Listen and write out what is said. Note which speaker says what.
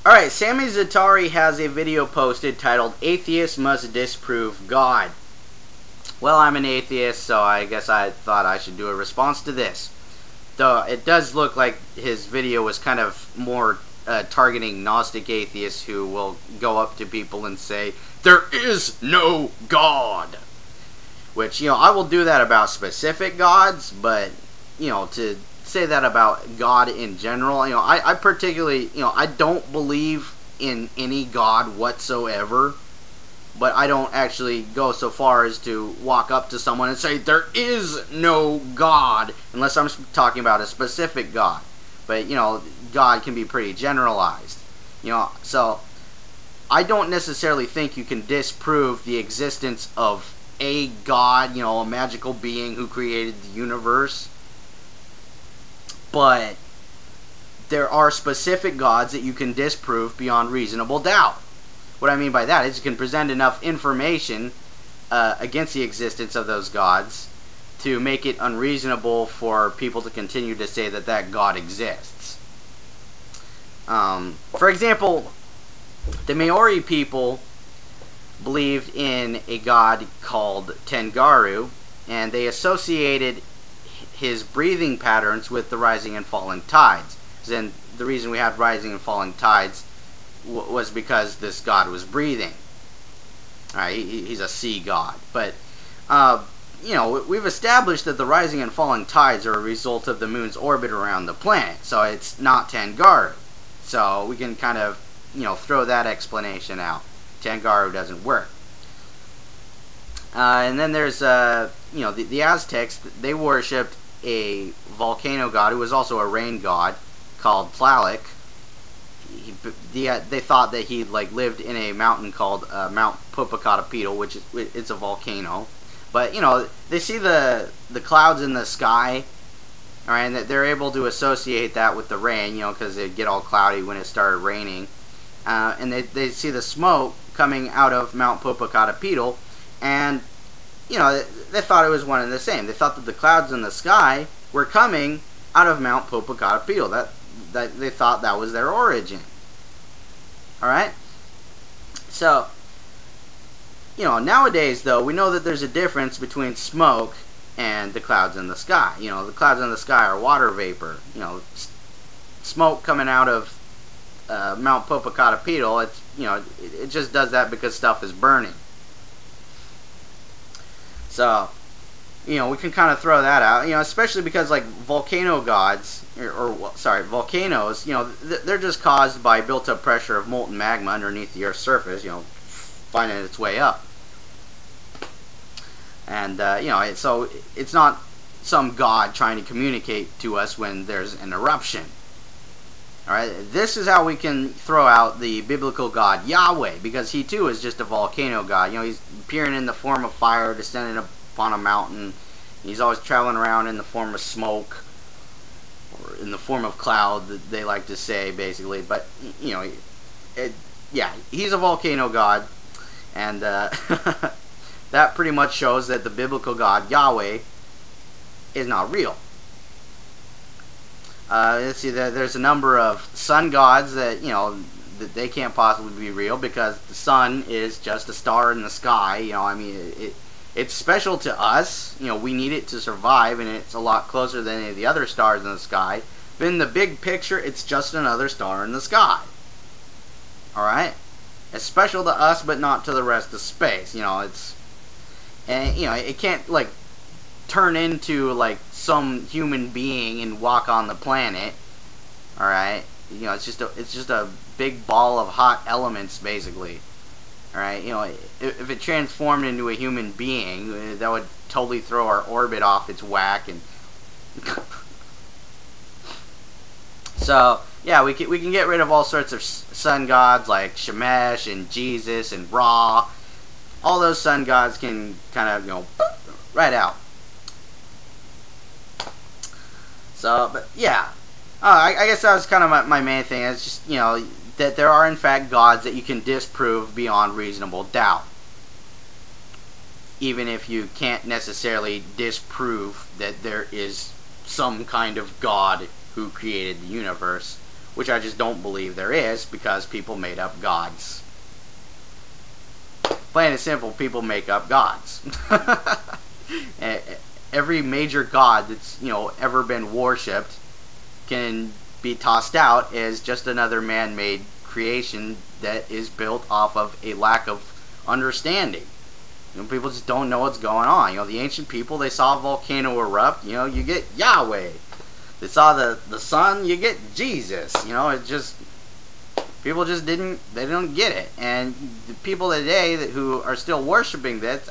Speaker 1: Alright, SamiZaatari has a video posted titled Atheists Must Disprove God. Well, I'm an atheist, so I guess I thought I should do a response to this. Though it does look like his video was kind of more targeting Gnostic atheists who will go up to people and say, "There is no God." Which, I will do that about specific gods, but, to say that about God in general, I particularly, I don't believe in any God whatsoever, but I don't actually go so far as to walk up to someone and say, "There is no God," unless I'm talking about a specific God. But, God can be pretty generalized. So I don't necessarily think you can disprove the existence of a God, a magical being who created the universe. But there are specific gods that you can disprove beyond reasonable doubt. What I mean by that is you can present enough information against the existence of those gods to make it unreasonable for people to continue to say that that God exists. For example, the Maori people believed in a god called Tengaru, and they associated his breathing patterns with the rising and falling tides. And the reason we had rising and falling tides was because this god was breathing. Alright, he's a sea god. But, we've established that the rising and falling tides are a result of the moon's orbit around the planet. So it's not Tengaru. So we can kind of, throw that explanation out. Tengaru doesn't work. And then there's, the Aztecs, they worshipped a volcano god who was also a rain god called Tlaloc. They thought that he lived in a mountain called Mount Popocatépetl, which is it's a volcano. But they see the clouds in the sky, all right, and they're able to associate that with the rain, because it'd get all cloudy when it started raining. And they see the smoke coming out of Mount Popocatépetl, and they thought it was one and the same. They thought that the clouds in the sky were coming out of Mount Popocatépetl. That they thought that was their origin. All right. So, nowadays though, we know that there's a difference between smoke and the clouds in the sky. The clouds in the sky are water vapor. Smoke coming out of Mount Popocatépetl, it just does that because stuff is burning. So, we can kind of throw that out, especially because volcano gods, volcanoes, they're just caused by built-up pressure of molten magma underneath the Earth's surface, finding its way up. And, so it's not some god trying to communicate to us when there's an eruption. Alright, this is how we can throw out the biblical god Yahweh, because he too is just a volcano god. He's appearing in the form of fire, descending upon a mountain. He's always traveling around in the form of smoke, or in the form of cloud, that they like to say, basically. But, yeah, he's a volcano god, and that pretty much shows that the biblical god Yahweh is not real. Let's see, there's a number of sun gods that, that they can't possibly be real because the sun is just a star in the sky. It's special to us. We need it to survive, and it's a lot closer than any of the other stars in the sky. But in the big picture, it's just another star in the sky. Alright? It's special to us, but not to the rest of space. It can't, turn into, some human being and walk on the planet. Alright? It's just a big ball of hot elements, basically. Alright? If it transformed into a human being, that would totally throw our orbit off its whack. And so, yeah, we can get rid of all sorts of sun gods like Shemesh and Jesus and Ra. All those sun gods can kind of, right out. So, but yeah, I guess that was kind of my main thing. It's just, that there are in fact gods that you can disprove beyond reasonable doubt. Even if you can't necessarily disprove that there is some kind of God who created the universe, which I just don't believe there is, because people made up gods. Plain and simple, people make up gods. Every major god that's, ever been worshipped can be tossed out as just another man-made creation that is built off of a lack of understanding. People just don't know what's going on. The ancient people, they saw a volcano erupt, you get Yahweh. They saw the sun, you get Jesus. It just, people just didn't get it. And the people today who are still worshiping this,